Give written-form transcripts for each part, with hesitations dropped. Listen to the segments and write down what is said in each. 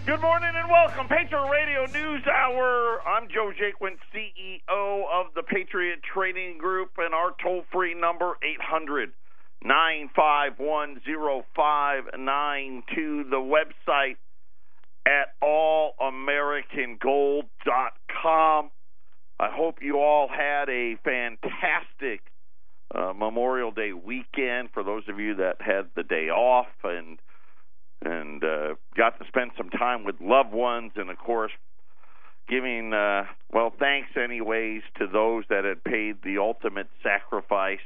Good morning and welcome. Patriot Radio News Hour. I'm Joe Jaquin, CEO of the Patriot Trading Group, and our toll-free number, 800-951-0592. The website at allamericangold.com. I hope you all had a fantastic Memorial Day weekend for those of you that had the day off and got to spend some time with loved ones, and of course giving thanks anyways to those that had paid the ultimate sacrifice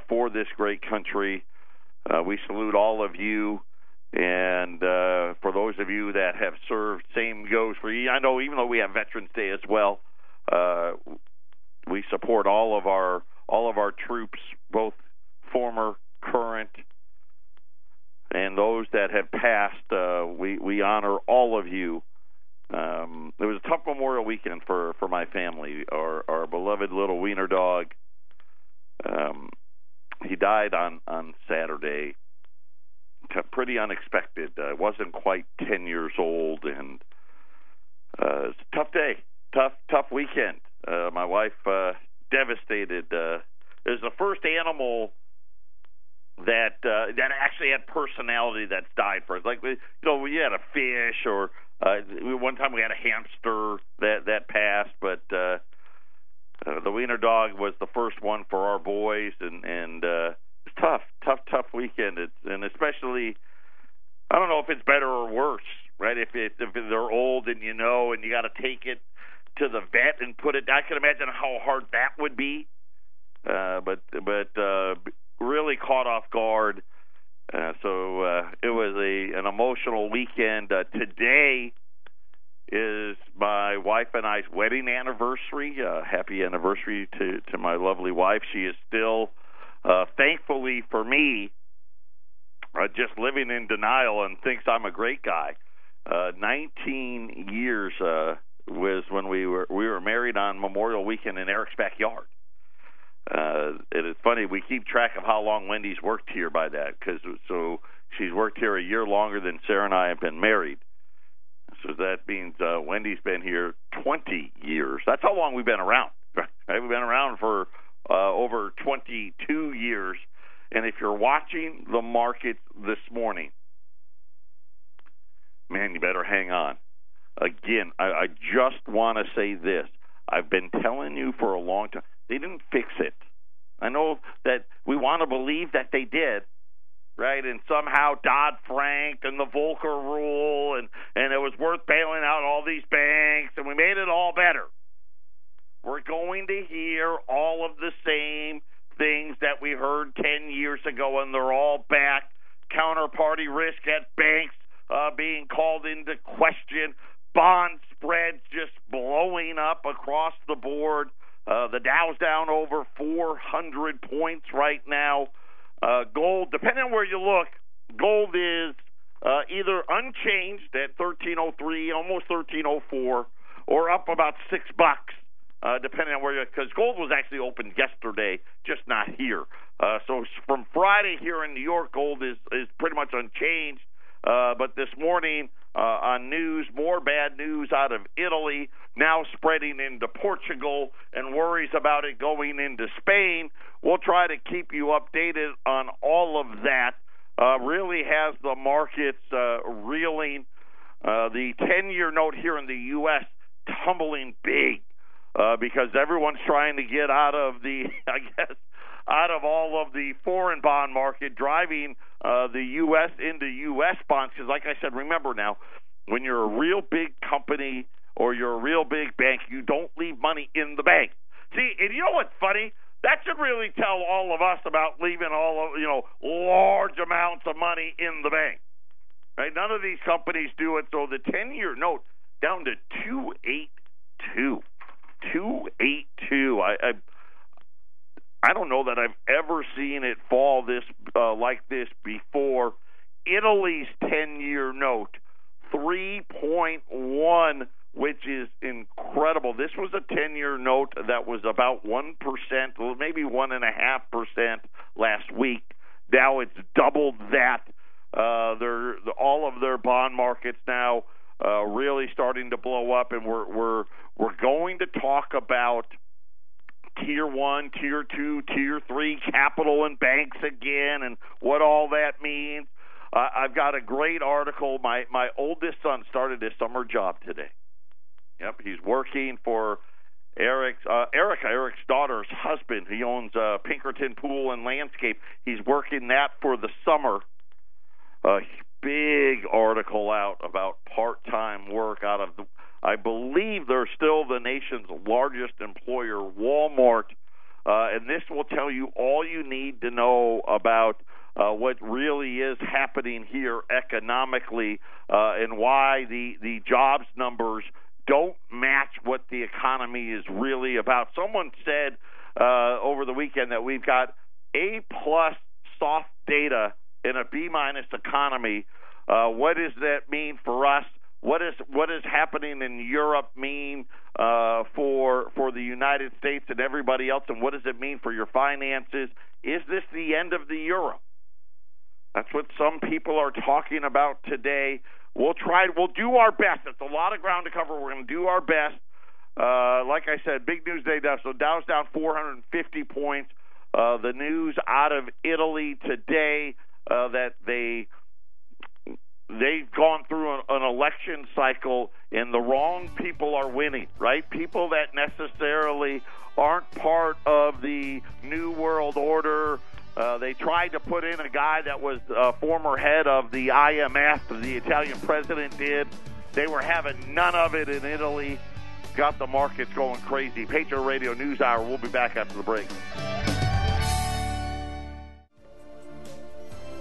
for this great country. We salute all of you, and for those of you that have served, same goes for you. I know even though we have Veterans Day as well, we support all of our troops, both former, current, and those that have passed. We honor all of you. It was a tough Memorial weekend for my family. Our beloved little wiener dog, he died on Saturday. Pretty unexpected. Wasn't quite 10 years old, and it's a tough day, tough weekend. My wife devastated. It was the first animal that actually had personality that's died for us. Like we had a fish, or one time we had a hamster that passed, but the wiener dog was the first one for our boys, and it's tough weekend. And especially, I don't know if it's better or worse, right? If they're old and and you got to take it to the vet and put it. I can imagine how hard that would be, but really caught off guard. So it was an emotional weekend. Today is my wife and I's wedding anniversary. Happy anniversary to my lovely wife. She is still, thankfully for me, just living in denial and thinks I'm a great guy. 19 years was when we were married on Memorial Weekend in Eric's backyard. It is funny, we keep track of how long Wendy's worked here by that, so she's worked here a year longer than Sarah and I have been married. So that means Wendy's been here 20 years. That's how long we've been around. Right? We've been around for over 22 years. And if you're watching the market this morning, man, you better hang on. Again, I just want to say this. I've been telling you for a long time. They didn't fix it. I know that we want to believe that they did, right? And somehow Dodd-Frank and the Volcker rule, and it was worth bailing out all these banks, and we made it all better. We're going to hear all of the same things that we heard 10 years ago, and they're all back. Counterparty risk at banks being called into question. Bond spreads just blowing up across the board. The Dow's down over 400 points right now. Gold, depending on where you look, gold is either unchanged at 1303, almost 1304, or up about $6, depending on where you. Because gold was actually opened yesterday, just not here. So from Friday here in New York, gold is pretty much unchanged. But this morning on news, more bad news out of Italy, now spreading into Portugal, and worries about it going into Spain. We'll try to keep you updated on all of that. Really has the markets reeling. The 10-year note here in the U.S. tumbling big because everyone's trying to get out of out of all of the foreign bond market, driving the U.S. into U.S. bonds. Because like I said, remember now, when you're a real big company or you're a real big bank, you don't leave money in the bank. See, and you know what's funny? That should really tell all of us about leaving large amounts of money in the bank. Right? None of these companies do it. So the 10-year note down to 282. 282. I don't know that I've ever seen it fall this like this before. Italy's 10-year note, 3.1, which is incredible. This was a 10-year note that was about 1%, maybe 1.5% last week. Now it's doubled that. all of their bond markets now really starting to blow up, and we're going to talk about Tier 1, Tier 2, Tier 3 capital and banks again, and what all that means. I've got a great article. My oldest son started his summer job today. Yep, he's working for Eric's daughter's husband. He owns Pinkerton Pool and Landscape. He's working that for the summer. A big article out about part-time work out of I believe they're still the nation's largest employer, Walmart, and this will tell you all you need to know about what really is happening here economically and why the jobs numbers don't match what the economy is really about. Someone said over the weekend that we've got A-plus soft data in a B-minus economy. What does that mean for us? What is happening in Europe mean for the United States and everybody else, and what does it mean for your finances? Is this the end of the euro? That's what some people are talking about today. We'll do our best. It's a lot of ground to cover. We're going to do our best. Like I said, big news day. So Dow's down 450 points. The news out of Italy today that they've gone through an election cycle and the wrong people are winning, right? People that necessarily aren't part of the New World Order. They tried to put in a guy that was former head of the IMF, the Italian president did. They were having none of it in Italy. Got the markets going crazy. Patriot Radio News Hour. We'll be back after the break.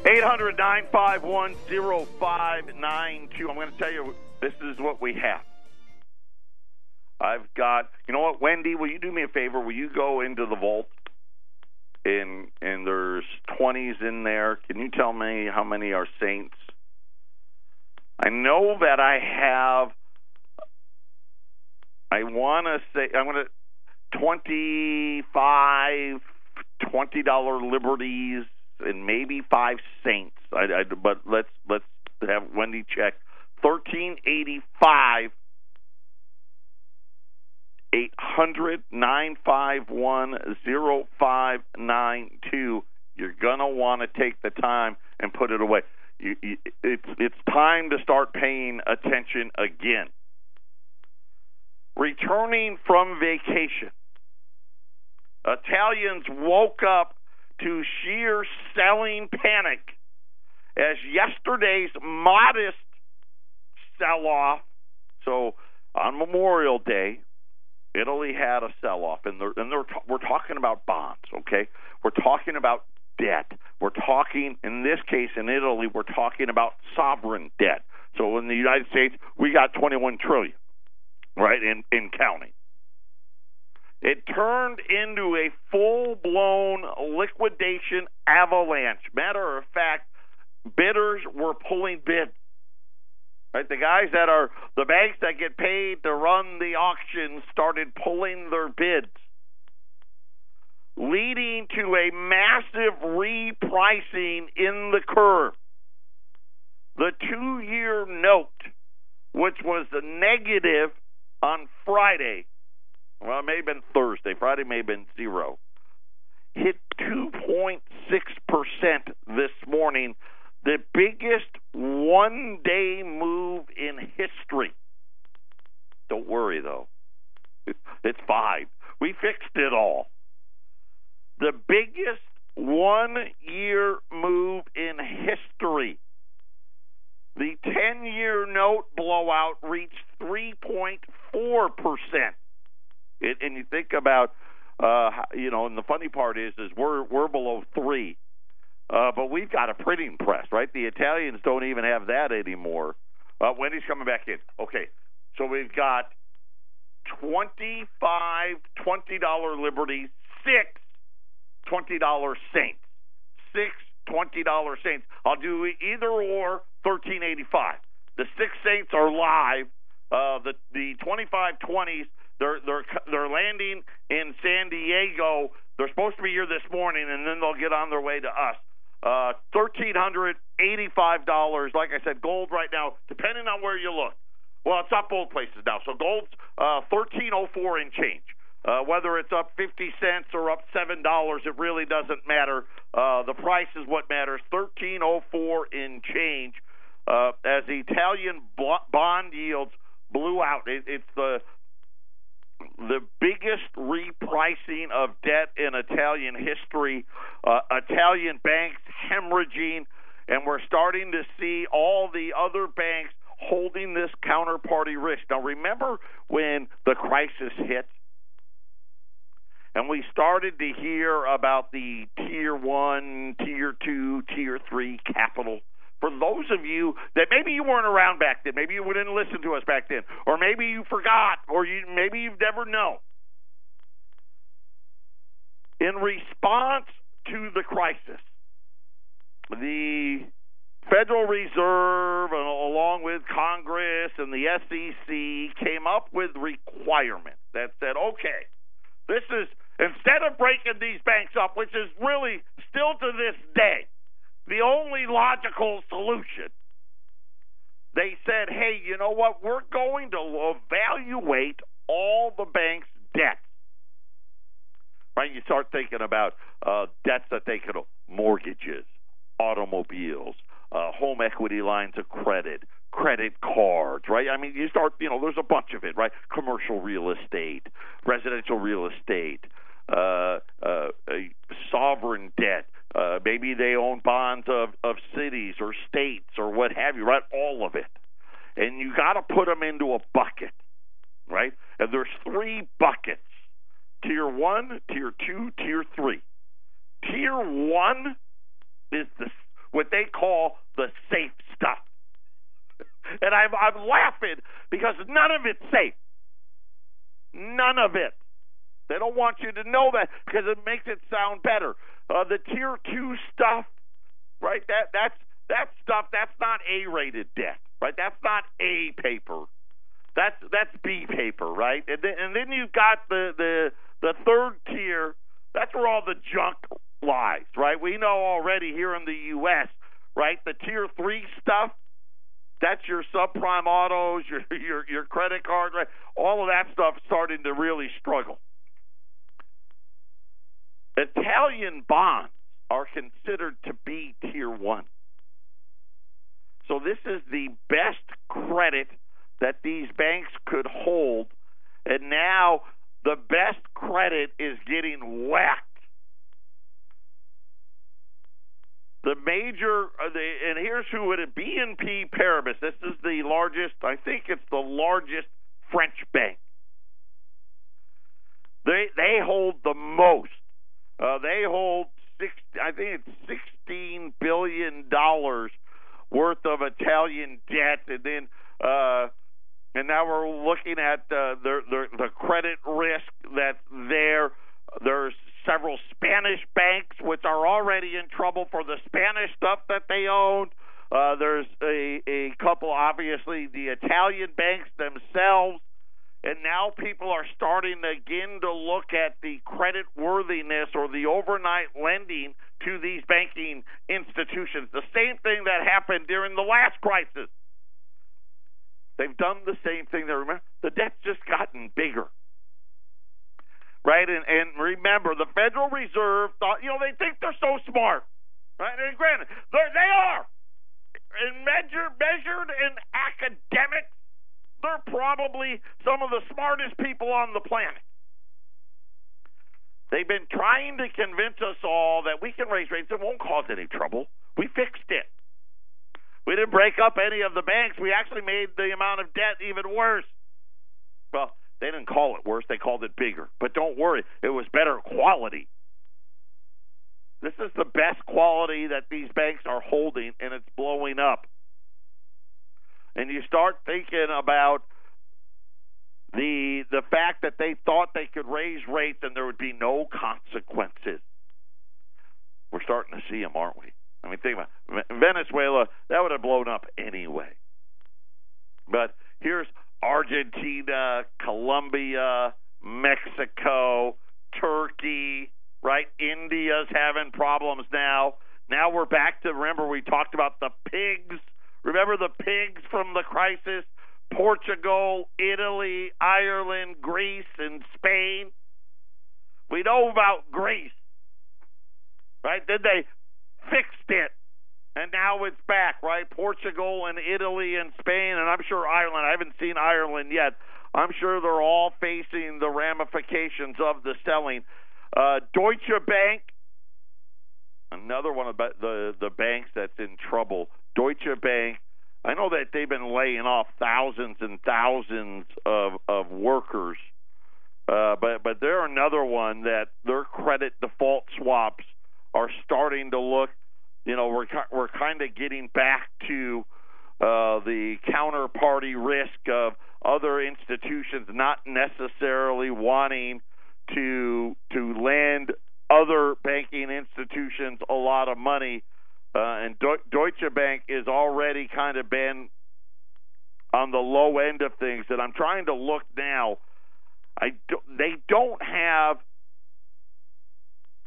800-951-0592. I'm going to tell you, this is what we have. I've got, you know what, Wendy, will you do me a favor? Will you go into the vault? And there's 20s in there. Can you tell me how many are Saints? I know that I have, I want to say, I'm going to, 25 $20 Liberties and maybe 5 Saints. But let's have Wendy check. 1385 800-951-0592. You're going to want to take the time and put it away. It's time to start paying attention again. Returning from vacation, Italians woke up to sheer selling panic as yesterday's modest sell-off. So on Memorial Day, Italy had a sell-off, and we're talking about bonds, okay? We're talking about debt. We're talking, in this case, in Italy, we're talking about sovereign debt. So in the United States, we got $21 trillion, right, in counting. It turned into a full-blown liquidation avalanche. Matter of fact, bidders were pulling bids. Right, the guys that are the banks that get paid to run the auction started pulling their bids, leading to a massive repricing in the curve. The 2-year note, which was the negative on Friday, well, it may have been Thursday. Friday may have been 0. Hit 2.6% this morning. The biggest one-day move in history. Don't worry, though. It's fine. We fixed it all. The biggest one-year move in history. The 10-year note blowout reached 3.4%. And you think about, and the funny part is we're below 3. But we've got a printing press, right? The Italians don't even have that anymore. Wendy's coming back in. Okay, so we've got 25 $20 Liberties, 6 $20 Saints. 6 $20 Saints. I'll do either or, $13.85. The 6 Saints are live. The 25 20s, they're landing in San Diego. They're supposed to be here this morning, and then they'll get on their way to us. $1,385 $65. Like I said, gold right now, depending on where you look. Well, it's up both places now. So gold's $13.04 and change. Whether it's up 50 cents or up $7, it really doesn't matter. The price is what matters. $13.04 in change. As the Italian bond yields blew out, it's the biggest repricing of debt in Italian history. Italian banks hemorrhaging, and we're starting to see all the other banks holding this counterparty risk. Now, remember when the crisis hit? And we started to hear about the Tier 1, Tier 2, Tier 3 capital. For those of you that maybe you weren't around back then, maybe you didn't listen to us back then, or maybe you forgot, or maybe you've never known. In response to the crisis, the Federal Reserve, along with Congress and the SEC, came up with requirements that said, okay, this is, instead of breaking these banks up, which is really still to this day the only logical solution, they said, hey, you know what? We're going to evaluate all the banks' debts. Right? You start thinking about debts that they could, mortgages, automobiles, home equity lines of credit, credit cards, right? I mean, you start, there's a bunch of it, right? Commercial real estate, residential real estate, sovereign debt. Maybe they own bonds of cities or states or what have you, right? All of it. And you got to put them into a bucket, right? And there's three buckets: Tier 1, Tier 2, Tier 3. Tier 1 is what they call the safe stuff. And I'm laughing because none of it's safe. None of it. They don't want you to know that because it makes it sound better. The Tier 2 stuff, right, that's stuff, that's not A-rated debt, right? That's not A paper. That's B paper, right? And then you've got the third tier. That's where all the junk lies, right? We know already here in the U.S., right, the Tier 3 stuff, that's your subprime autos, your credit cards, right? All of that stuff starting to really struggle. Italian bonds are considered to be Tier 1. So this is the best credit that these banks could hold, and now the best credit is getting whacked. The major, and here's who it is, BNP Paribas. This is the largest, I think it's the largest French bank. They hold the most. They hold $16 billion worth of Italian debt, and now we're looking at the credit risk that's there. There's several Spanish banks which are already in trouble for the Spanish stuff that they own. There's a couple, obviously, the Italian banks themselves. And now people are starting again to look at the credit worthiness or the overnight lending to these banking institutions. The same thing that happened during the last crisis. They've done the same thing. Remember, the debt's just gotten bigger. Right? And remember, the Federal Reserve thought, they think they're so smart. Right? And granted, they are. And measured in academics, they're probably some of the smartest people on the planet. They've been trying to convince us all that we can raise rates. It won't cause any trouble. We fixed it. We didn't break up any of the banks. We actually made the amount of debt even worse. Well, they didn't call it worse. They called it bigger. But don't worry, it was better quality. This is the best quality that these banks are holding, and it's blowing up. And you start thinking about the fact that they thought they could raise rates and there would be no consequences. We're starting to see them, aren't we? I mean, think about it. Venezuela, that would have blown up anyway. But here's Argentina, Colombia, Mexico, Turkey, right? India's having problems now. Now we're back to, remember we talked about the pigs. Remember the pigs from the crisis? Portugal, Italy, Ireland, Greece, and Spain. We know about Greece, right? Then they fixed it, and now it's back, right? Portugal and Italy and Spain, and I'm sure Ireland. I haven't seen Ireland yet. I'm sure they're all facing the ramifications of the selling. Deutsche Bank, another one of the banks that's in trouble. Deutsche Bank, I know that they've been laying off thousands and thousands of workers, but they're another one that their credit default swaps are starting to look. We're kind of getting back to the counterparty risk of other institutions not necessarily wanting to lend other banking institutions a lot of money. And Deutsche Bank is already kind of been on the low end of things. And I'm trying to look now. They don't have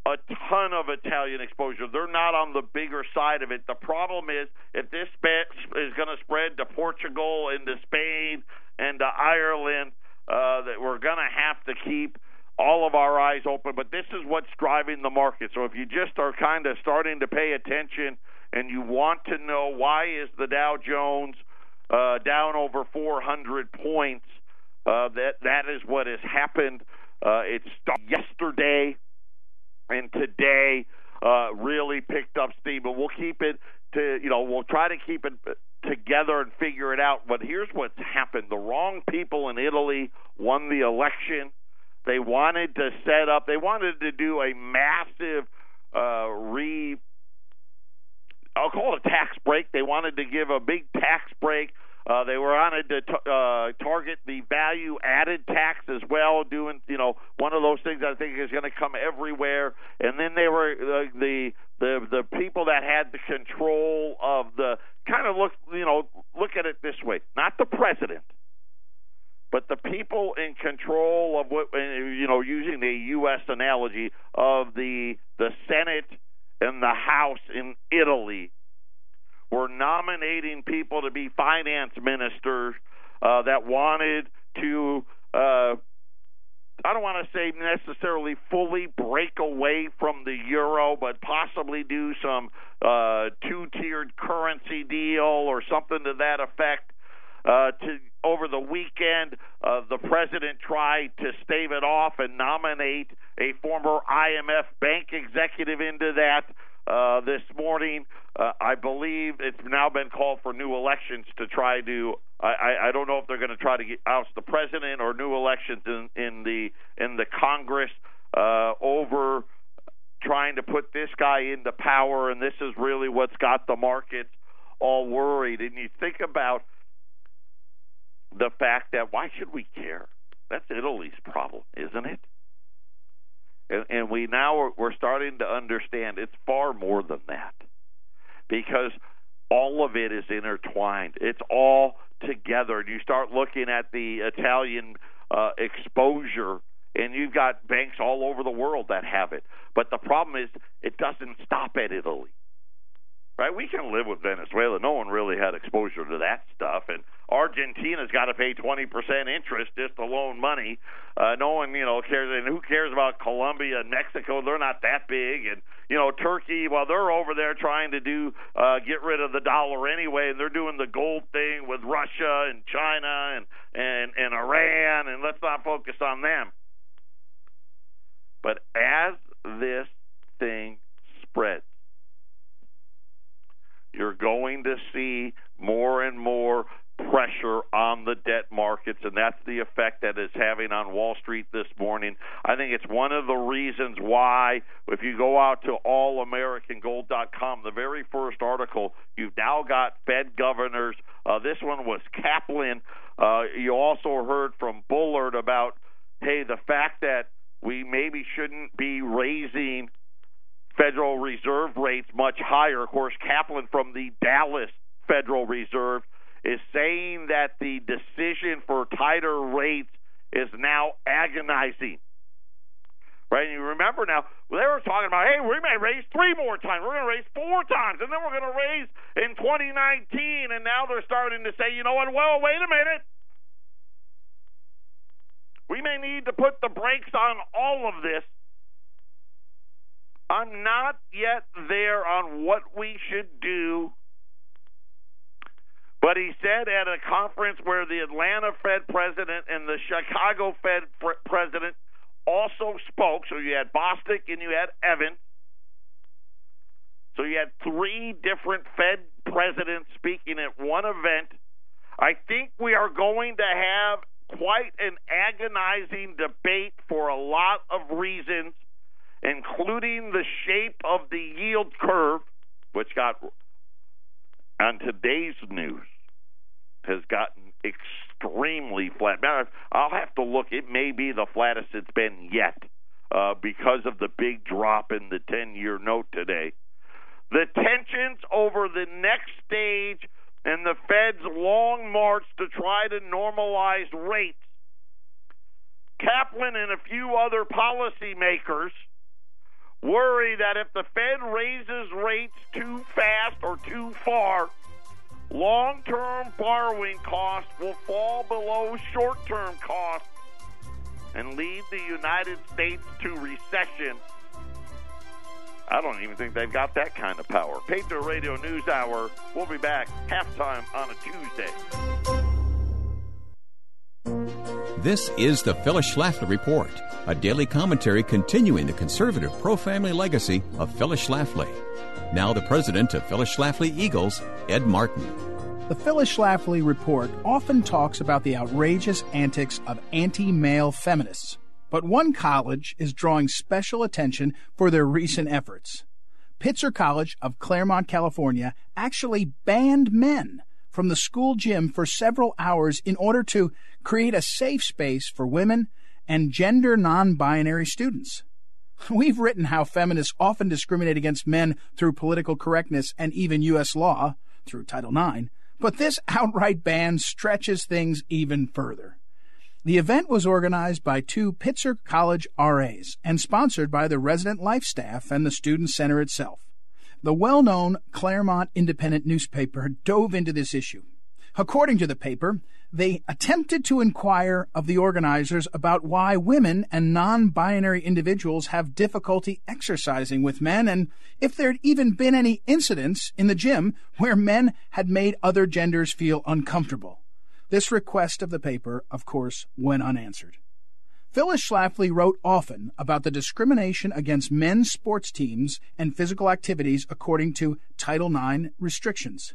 a ton of Italian exposure. They're not on the bigger side of it. The problem is if this is going to spread to Portugal and to Spain and to Ireland, that we're going to have to keep all of our eyes open. But this is what's driving the market. So if you just are kind of starting to pay attention and you want to know why is the Dow Jones down over 400 points, that is what has happened. It started yesterday and today really picked up steam. But we'll keep it we'll try to keep it together and figure it out. But here's what's happened. The wrong people in Italy won the election. They wanted to do a massive I'll call it a tax break. They wanted to give a big tax break. They wanted to target the value-added tax as well, doing one of those things I think is going to come everywhere. And then they were the people that had the control of the kind of look at it this way, not the president, but the people in control of what using the U.S. analogy of the Senate and the House in Italy were nominating people to be finance ministers that wanted to, I don't want to say necessarily fully break away from the euro, but possibly do some two-tiered currency deal or something to that effect. Over the weekend, the president tried to stave it off and nominate a former IMF bank executive into that. This morning, I believe it's now been called for new elections to try to. I don't know if they're going to try to oust the president or new elections in the Congress over trying to put this guy into power, and this is really what's got the markets all worried. And you think about the fact that why should we care? That's Italy's problem, isn't it? And we're starting to understand it's far more than that, because all of it is intertwined. It's all together. And you start looking at the Italian exposure, and you've got banks all over the world that have it. But the problem is it doesn't stop at Italy. Right? We can live with Venezuela. No one really had exposure to that stuff. And Argentina's got to pay 20% interest just to loan money. No one, cares. And who cares about Colombia and Mexico? They're not that big. And, Turkey, well, they're over there trying to get rid of the dollar anyway. And they're doing the gold thing with Russia and China and Iran. And let's not focus on them. But as this thing spreads, you're going to see more and more pressure on the debt markets, and that's the effect that it's having on Wall Street this morning. I think it's one of the reasons why, if you go out to allamericangold.com, the very first article, you've now got Fed governors. This one was Kaplan. You also heard from Bullard about, hey, the fact that we maybe shouldn't be raising Federal Reserve rates much higher. Of course, Kaplan from the Dallas Federal Reserve is saying that the decision for tighter rates is now agonizing. right? And you remember now, they were talking about, hey, we may raise 3 more times. We're going to raise 4 times, and then we're going to raise in 2019. And now they're starting to say, you know what, well, wait a minute. We may need to put the brakes on all of this. I'm not yet there on what we should do. But he said at a conference where the Atlanta Fed president and the Chicago Fed president also spoke, so you had Bostic and you had Evans. So you had 3 different Fed presidents speaking at one event. I think we are going to have quite an agonizing debate for a lot of reasons, including the shape of the yield curve, which got on today's news has gotten extremely flat. Now, I'll have to look. It may be the flattest it's been yet because of the big drop in the 10-year note today. The tensions over the next stage in the Fed's long march to try to normalize rates. Kaplan and a few other policymakers worry that if the Fed raises rates too fast or too far, long-term borrowing costs will fall below short-term costs and lead the United States to recession. I don't even think they've got that kind of power. Patriot Radio News Hour. We'll be back halftime on a Tuesday. This is the Phyllis Schlafly Report, a daily commentary continuing the conservative pro-family legacy of Phyllis Schlafly. Now the president of Phyllis Schlafly Eagles, Ed Martin. The Phyllis Schlafly Report often talks about the outrageous antics of anti-male feminists, but one college is drawing special attention for their recent efforts. Pitzer College of Claremont, California, actually banned men from the school gym for several hours in order to create a safe space for women and gender non-binary students. We've written how feminists often discriminate against men through political correctness and even U.S. law through Title IX, but this outright ban stretches things even further. The event was organized by 2 Pitzer College RAs and sponsored by the resident life staff and the student center itself. The well-known Claremont Independent newspaper dove into this issue. According to the paper, they attempted to inquire of the organizers about why women and non-binary individuals have difficulty exercising with men and if there had even been any incidents in the gym where men had made other genders feel uncomfortable. This request of the paper, of course, went unanswered. Phyllis Schlafly wrote often about the discrimination against men's sports teams and physical activities according to Title IX restrictions.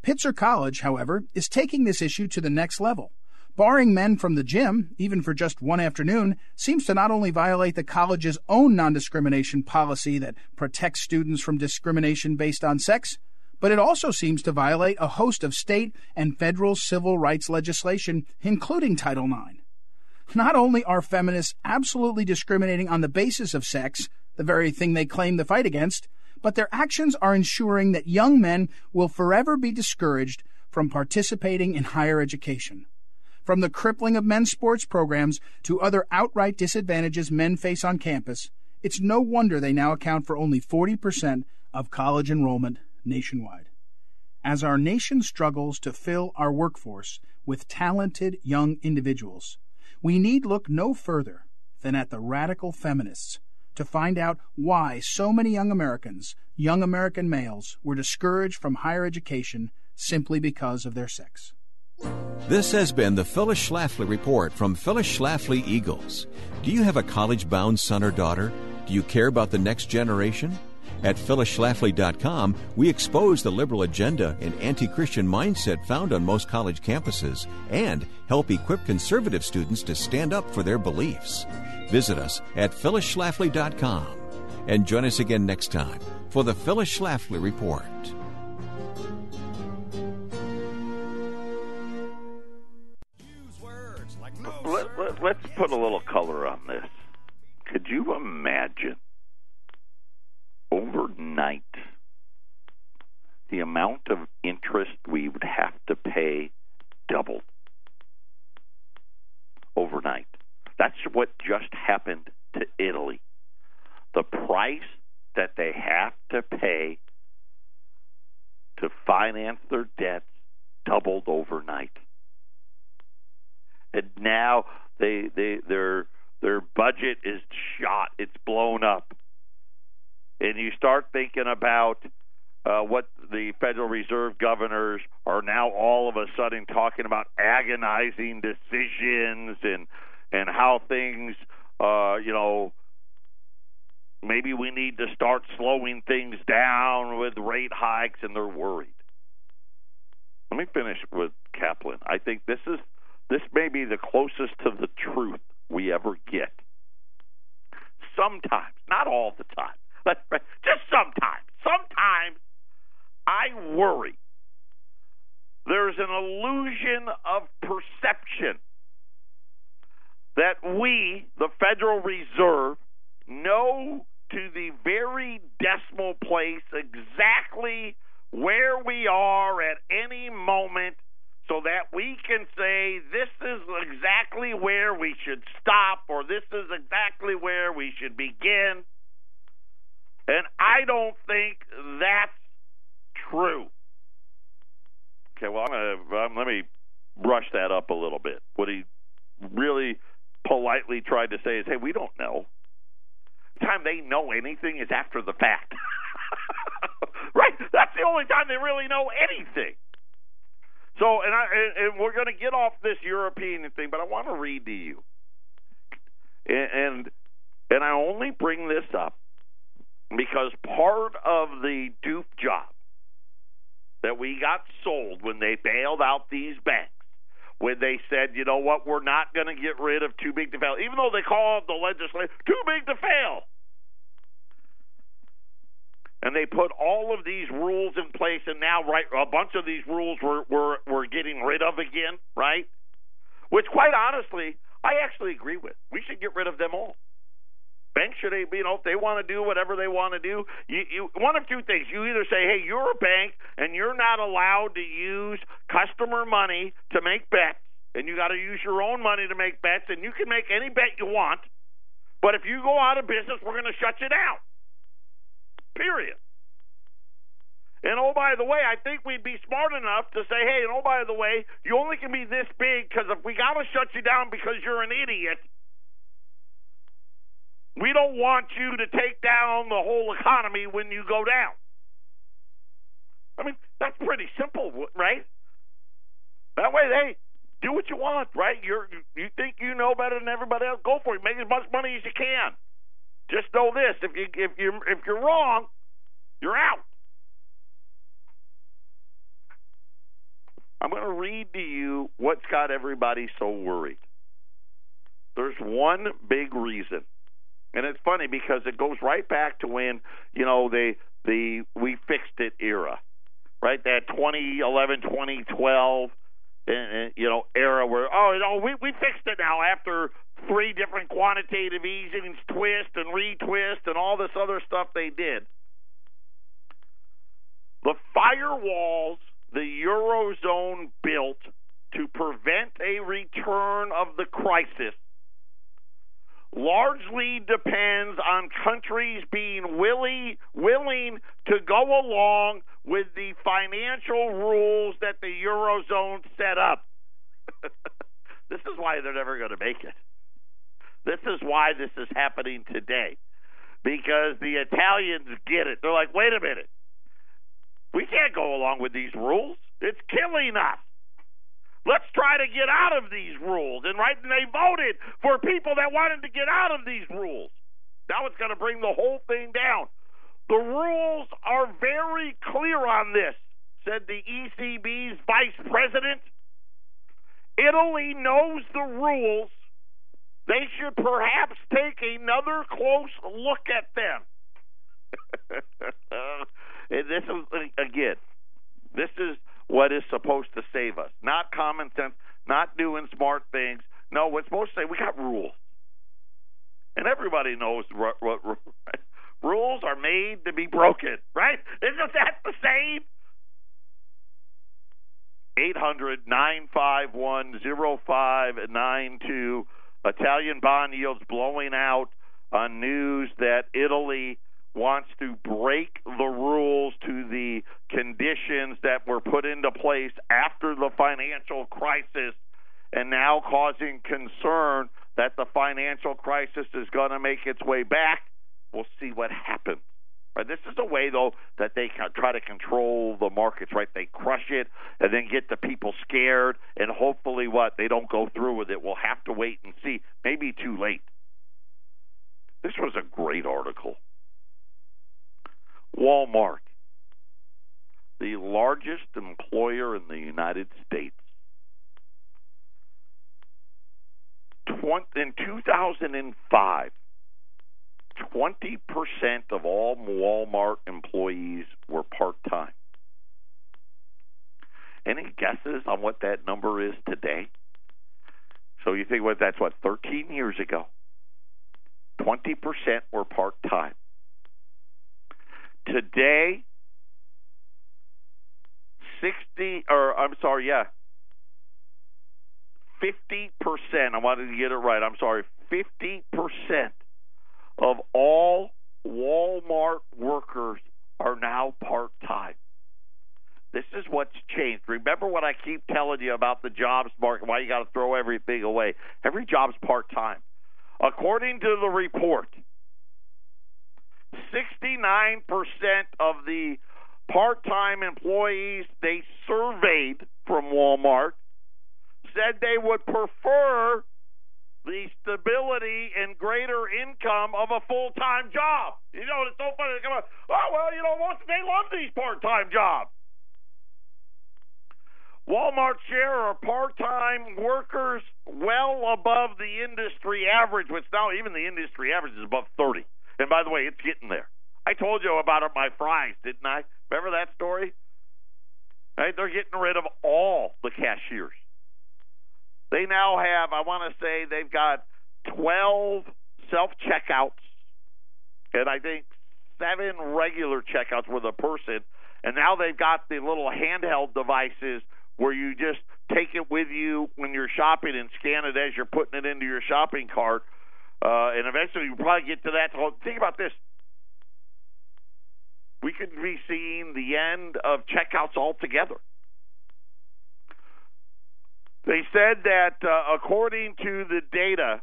Pitzer College, however, is taking this issue to the next level. Barring men from the gym, even for just one afternoon, seems to not only violate the college's own non-discrimination policy that protects students from discrimination based on sex, but it also seems to violate a host of state and federal civil rights legislation, including Title IX. Not only are feminists absolutely discriminating on the basis of sex, the very thing they claim to fight against, but their actions are ensuring that young men will forever be discouraged from participating in higher education. From the crippling of men's sports programs to other outright disadvantages men face on campus, it's no wonder they now account for only 40% of college enrollment nationwide. As our nation struggles to fill our workforce with talented young individuals, we need look no further than at the radical feminists to find out why so many young American males, were discouraged from higher education simply because of their sex. This has been the Phyllis Schlafly Report from Phyllis Schlafly Eagles. Do you have a college-bound son or daughter? Do you care about the next generation? At phyllisschlafly.com, we expose the liberal agenda and anti-Christian mindset found on most college campuses and help equip conservative students to stand up for their beliefs. Visit us at phyllisschlafly.com and join us again next time for the Phyllis Schlafly Report. Let's put a little color on this. Could you imagine overnight the amount of interest we would have to pay doubled overnight? That's what just happened to Italy. refinance their debts doubled overnight. And now their budget is shot. It's blown up. And you start thinking about what the Federal Reserve governors are now all of a sudden talking about agonizing decisions and how things, maybe we need to start slowing things down with rate hikes, and they're worried. Let me finish with Kaplan. I think this may be the closest to the truth we ever get. Sometimes, not all the time, just sometimes. Sometimes I worry there's an illusion of perception that we, the Federal Reserve, know to the very decimal place exactly where we are at any moment, so that we can say this is exactly where we should stop, or this is exactly where we should begin. And I don't think that's true. Okay, well, let me brush that up a little bit. What he really politely tried to say is, hey, we don't know. The time they know anything is after the fact. Right? That's the only time they really know anything. So, and we're going to get off this European thing, but I want to read to you. And I only bring this up because part of the dupe job that we got sold when they bailed out these banks, when they said, you know what, we're not going to get rid of too big to fail, even though they called the legislature too big to fail. And they put all of these rules in place, and now, right, a bunch of these rules we're getting rid of again, right? Which, quite honestly, I actually agree with. We should get rid of them all. Banks should, if they want to do whatever they want to do, you one of two things. You either say, hey, you're a bank, and you're not allowed to use customer money to make bets, and you got to use your own money to make bets, and you can make any bet you want, but if you go out of business, we're going to shut you down. Period. And oh, by the way, I think we'd be smart enough to say, hey, and oh, by the way, you only can be this big because if we got to shut you down because you're an idiot, we don't want you to take down the whole economy when you go down. I mean, that's pretty simple, right? That way, hey, do what you want, right? You think you know better than everybody else? Go for it. Make as much money as you can. Just know this: if you're wrong, you're out. I'm going to read to you what's got everybody so worried. There's one big reason, and it's funny because it goes right back to when the we fixed it era, right? That 2011, 2012, era where we fixed it now after 3 different quantitative easings, twist and retwist, and all this other stuff they did. The firewalls the Eurozone built to prevent a return of the crisis largely depends on countries being willing to go along with the financial rules that the Eurozone set up. This is why they're never going to make it. This is why this is happening today. Because the Italians get it. They're like, wait a minute. We can't go along with these rules. It's killing us. Let's try to get out of these rules. And they voted for people that wanted to get out of these rules. Now it's going to bring the whole thing down. The rules are very clear on this, said the ECB's vice president. Italy knows the rules. They should perhaps take another close look at them. And this is what is supposed to save us. Not common sense, not doing smart things. No, we're supposed to say we got rules. And everybody knows rules are made to be broken, right? Isn't that the same? 800-951-0592. Italian bond yields blowing out on news that Italy wants to break the rules to the conditions that were put into place after the financial crisis, and now causing concern that the financial crisis is going to make its way back. We'll see what happens. Right? This is a way, though, that they try to control the markets, right? They crush it and then get the people scared, and hopefully they don't go through with it. We'll have to wait and see. Maybe too late. This was a great article. Walmart, the largest employer in the United States. In 2005, 20% of all Walmart employees were part-time. Any guesses on what that number is today? So you think, that's 13 years ago. 20% were part-time. Today, 50%, I wanted to get it right, 50% of all Walmart workers are now part-time. This is what's changed. Remember what I keep telling you about the jobs market, why you got to throw everything away. Every job's part-time. According to the report, 69% of the part-time employees they surveyed from Walmart said they would prefer the stability and greater income of a full-time job. You know, it's so funny. They come out, they love these part-time jobs. Walmart's share of part-time workers well above the industry average, which now even the industry average is above 30. And by the way, it's getting there. I told you about my fries, didn't I? Remember that story? Right? They're getting rid of all the cashiers. They now have, they've got 12 self-checkouts and I think 7 regular checkouts with a person. And now they've got the little handheld devices where you just take it with you when you're shopping and scan it as you're putting it into your shopping cart. And eventually you'll probably get to that. So think about this. We could be seeing the end of checkouts altogether. They said that according to the data,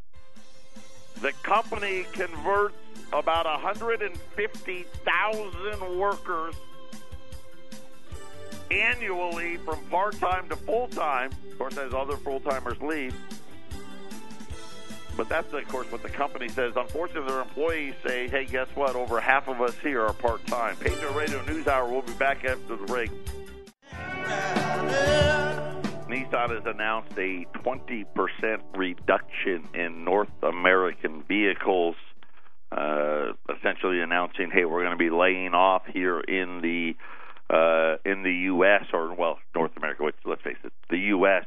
the company converts about 150,000 workers annually from part-time to full-time. Of course, as other full-timers leave. But that's, of course, what the company says. Unfortunately, their employees say, hey, guess what? Over half of us here are part-time. Patriot Radio News Hour. We'll be back after the break. Nissan has announced a 20% reduction in North American vehicles, essentially announcing, hey, we're going to be laying off here in the U.S. North America. Let's face it, the U.S.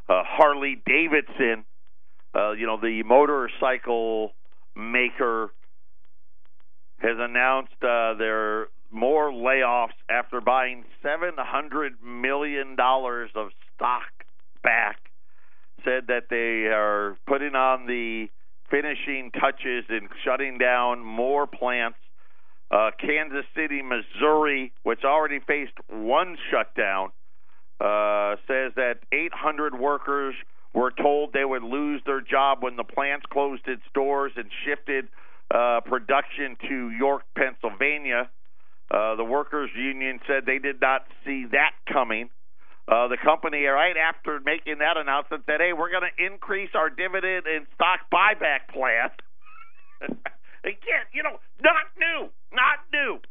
Harley Davidson, the motorcycle maker, has announced their more layoffs after buying $700 million of stock back. Said that they are putting on the finishing touches and shutting down more plants. Kansas City, Missouri, which already faced one shutdown, says that 800 workers were told they would lose their job when the plants closed its doors and shifted production to York, Pennsylvania. The workers' union said they did not see that coming. The company, right after making that announcement, said, hey, we're going to increase our dividend and stock buyback plan. Again, not new.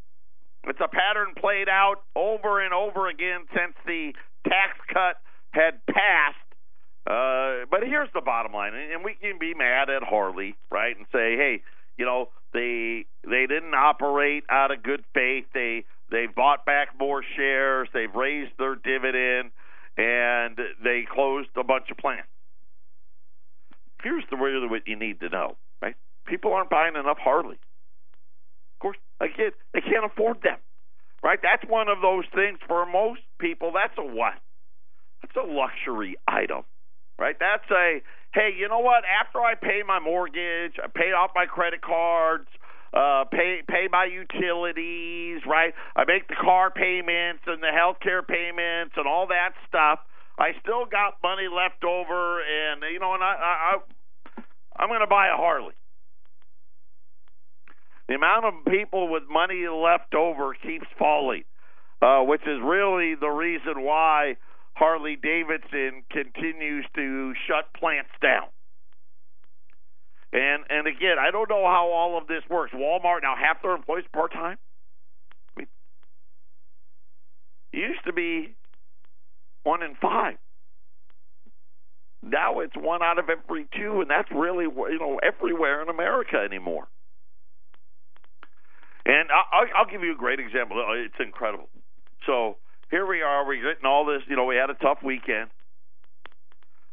It's a pattern played out over and over again since the tax cut had passed. But here's the bottom line, and we can be mad at Harley, right, and say, hey, they didn't operate out of good faith. They bought back more shares. They've raised their dividend, and they closed a bunch of plants. Here's really what you need to know, right? People aren't buying enough Harleys. Of course, again, they can't afford them, right? That's one of those things for most people. That's a what? That's a luxury item, right? That's a, hey, you know what? After I pay my mortgage, I pay off my credit cards, pay my utilities, right? I make the car payments and the health care payments and all that stuff. I still got money left over, and I'm going to buy a Harley. The amount of people with money left over keeps falling, which is really the reason why Harley Davidson continues to shut plants down. And again, I don't know how all of this works. Walmart, now half their employees part-time. I mean, it used to be 1 in 5. Now it's 1 out of every 2, and that's really, everywhere in America anymore. And I'll give you a great example. It's incredible. So here we are. We're getting all this. We had a tough weekend.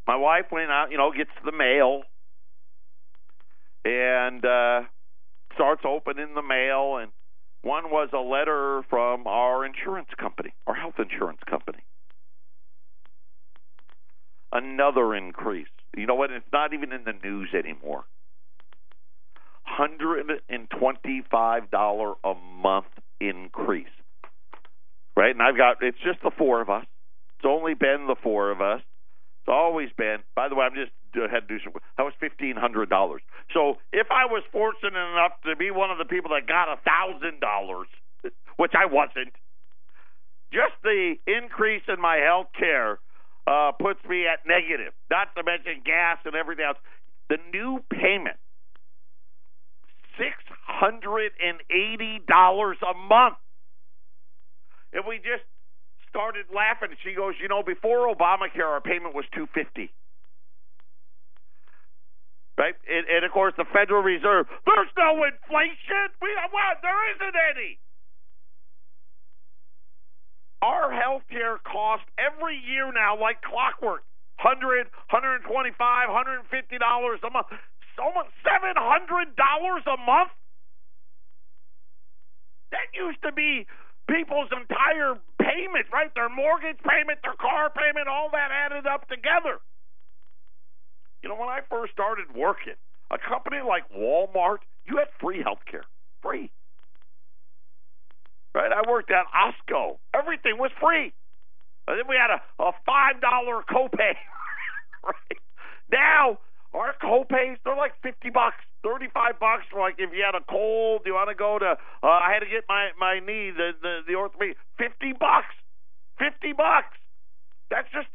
My wife went out, gets the mail, and starts opening the mail, and one was a letter from our insurance company, our health insurance company. Another increase. You know what? It's not even in the news anymore. $125 a month increase. Right? And it's just the 4 of us. It's only been the 4 of us. It's always been. By the way, had to do some. That was $1,500. So if I was fortunate enough to be one of the people that got $1,000, which I wasn't, just the increase in my health care puts me at negative. Not to mention gas and everything else. The new payment, $680 a month. And we just started laughing. She goes, before Obamacare, our payment was $250. Right? And of course, the Federal Reserve, there's no inflation. There isn't any. Our health care costs every year now, like clockwork, $100, $125, $150 a month. Almost $700 a month? That used to be people's entire payment, right? Their mortgage payment, their car payment, all that added up together. When I first started working, a company like Walmart, you had free health care. Free. Right? I worked at Osco. Everything was free. And then we had a $5 copay. Right? Now, our copays, they're like $50, $35 for like if you had a cold, you want to go to, I had to get my knee, the orthopedic, $50. $50. That's just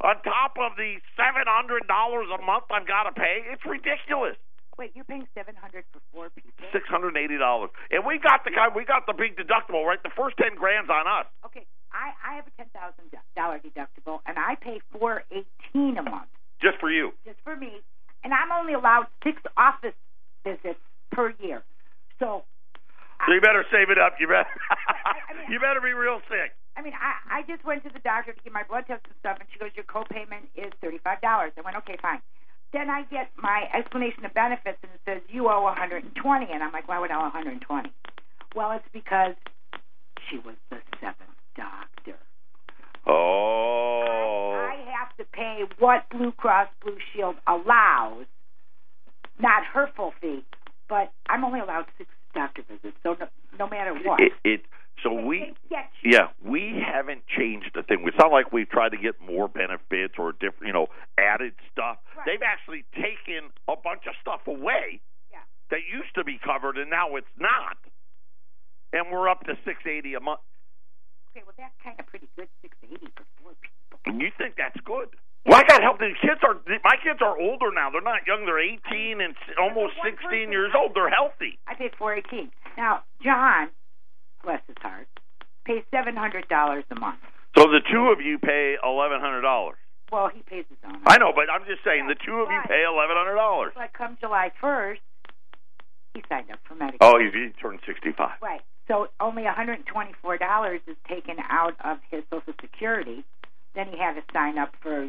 on top of the $700 a month I've got to pay. It's ridiculous. Wait, you're paying $700 for 4 people? $680. And we got the big deductible, right? The first 10 grand's on us. Okay, I have a $10,000 deductible, and I pay $418 a month. Just for you? Just for me. And I'm only allowed 6 office visits per year. So you better save it up. You better, you better be real sick. I just went to the doctor to get my blood test and stuff, and she goes, your copayment is $35. I went, okay, fine. Then I get my explanation of benefits, and it says, you owe $120. And I'm like, why would I owe $120? Well, it's because she was the 7th doctor. Oh. I have to pay what Blue Cross Blue Shield allows, not her full fee, but I'm only allowed 6 doctor visits, so no matter what. We haven't changed a thing. It's not like we've tried to get more benefits or different, added stuff. Right. They've actually taken a bunch of stuff away that used to be covered, and now it's not. And we're up to $680 a month. Okay, well, that's kind of pretty good, $680 for 4 people. And you think that's good? Well, I got help. My kids are older now. They're not young. They're 18 and almost 16 years old. They're healthy. I paid $418. Now, John, bless his heart, pays $700 a month. So the 2 of you pay $1,100. Well, he pays his own. I know, but I'm just saying the 2 of you pay $1,100. But come July 1st, he signed up for Medicare. Oh, he turned 65. Right. So only $124 is taken out of his Social Security. Then he had to sign up for,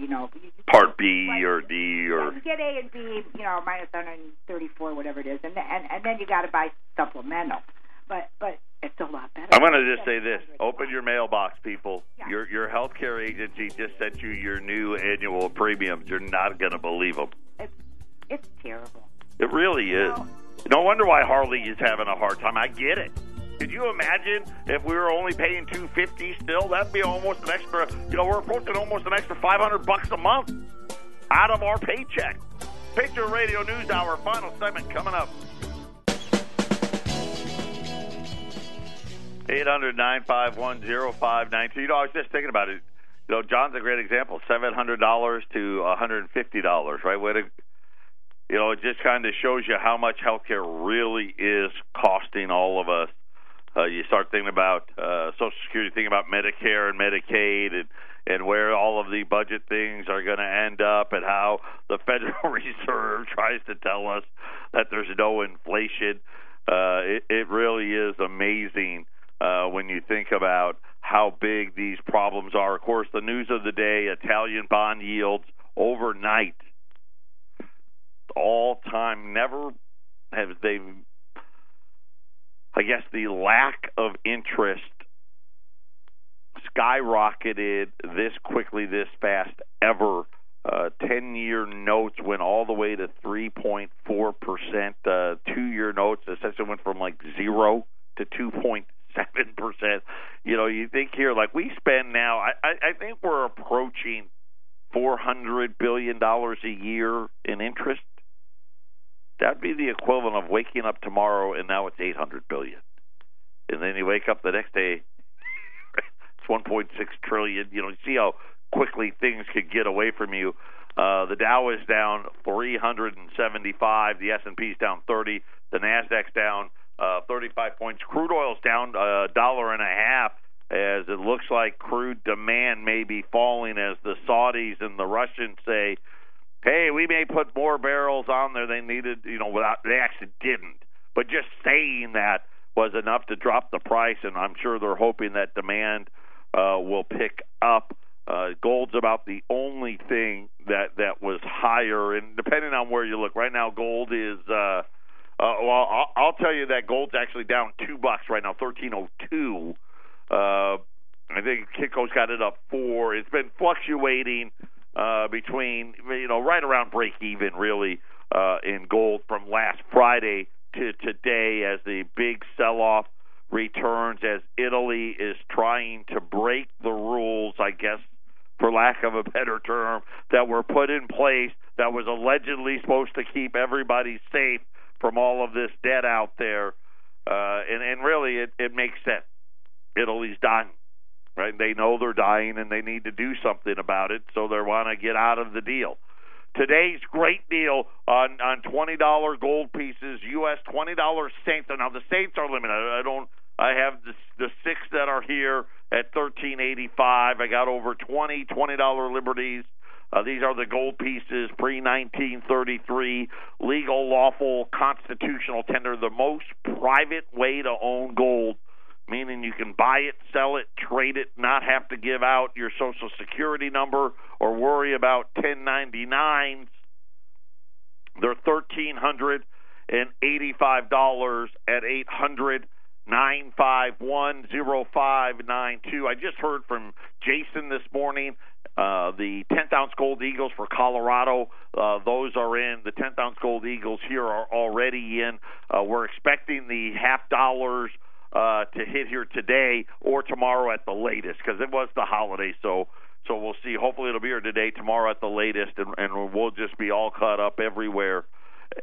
Part B or D or... You get A and B, minus 134, whatever it is, and then you got to buy supplemental. But it's a lot better. I'm going to just say this. Open your mailbox, people. Yeah. Your health care agency just sent you your new annual premiums. You're not going to believe them. It's terrible. It really is. No wonder why Harley is having a hard time. I get it. Could you imagine if we were only paying $250 still? That'd be almost an extra, we're approaching almost an extra $500 a month out of our paycheck. Patriot Radio News Hour, final segment coming up. 800-951-0592. I was just thinking about it. John's a great example. $700 to $150, right? It just kind of shows you how much healthcare really is costing all of us. You start thinking about Social Security, thinking about Medicare and Medicaid, and where all of the budget things are going to end up, and how the Federal Reserve tries to tell us that there's no inflation. It really is amazing when you think about how big these problems are. Of course, the news of the day, Italian bond yields overnight, all-time, never have they, I guess the lack of interest skyrocketed this quickly, this fast ever. 10-year notes went all the way to 3.4%. 2-year notes essentially went from like 0 to 2.7%. You think here, like we spend now, I think we're approaching $400 billion a year in interest. That'd be the equivalent of waking up tomorrow and now it's $800 billion. And then you wake up the next day, it's $1.6 trillion. You see how quickly things could get away from you. The Dow is down 375. The S&P's down 30. The Nasdaq's down 35 points. Crude oil's down $1.50 as it looks like crude demand may be falling as the Saudis and the Russians say, hey, we may put more barrels on there than needed, they actually didn't. But just saying that was enough to drop the price, and I'm sure they're hoping that demand will pick up. Gold's about the only thing that was higher, and depending on where you look, right now gold is, I'll tell you that gold's actually down $2 right now, $13.02. I think Kitco's got it up 4. It's been fluctuating between, right around break even, really, in gold from last Friday to today as the big sell-off returns, as Italy is trying to break the rules, I guess, for lack of a better term, that were put in place that was allegedly supposed to keep everybody safe from all of this debt out there. And really, it makes sense. Italy's dying. Right? They know they're dying, and they need to do something about it, so they want to get out of the deal. Today's great deal on $20 gold pieces, U.S. $20 Saints. Now, the Saints are limited. I have the 6 that are here at $13.85. I got over $20 Liberties. These are the gold pieces, pre-1933, legal, lawful, constitutional tender, the most private way to own gold, meaning you can buy it, sell it, trade it, not have to give out your Social Security number or worry about 1099s. They're $1,385 at 800-951-0592. I just heard from Jason this morning. The 10th-ounce gold eagles for Colorado, those are in. The 10th-ounce gold eagles here are already in. We're expecting the $50 to hit here today or tomorrow at the latest, because it was the holiday. So we'll see. Hopefully it'll be here today, tomorrow at the latest, and we'll just be all caught up everywhere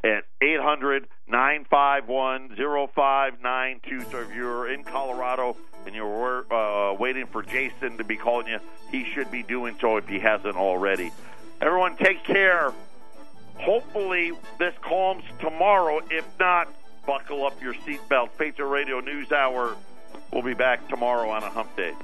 at 800-951-0592. So if you're in Colorado and you're waiting for Jason to be calling you, he should be doing so if he hasn't already. Everyone, take care. Hopefully this calms tomorrow. If not, buckle up your seatbelt. Patriot Radio News Hour. We'll be back tomorrow on a hump day.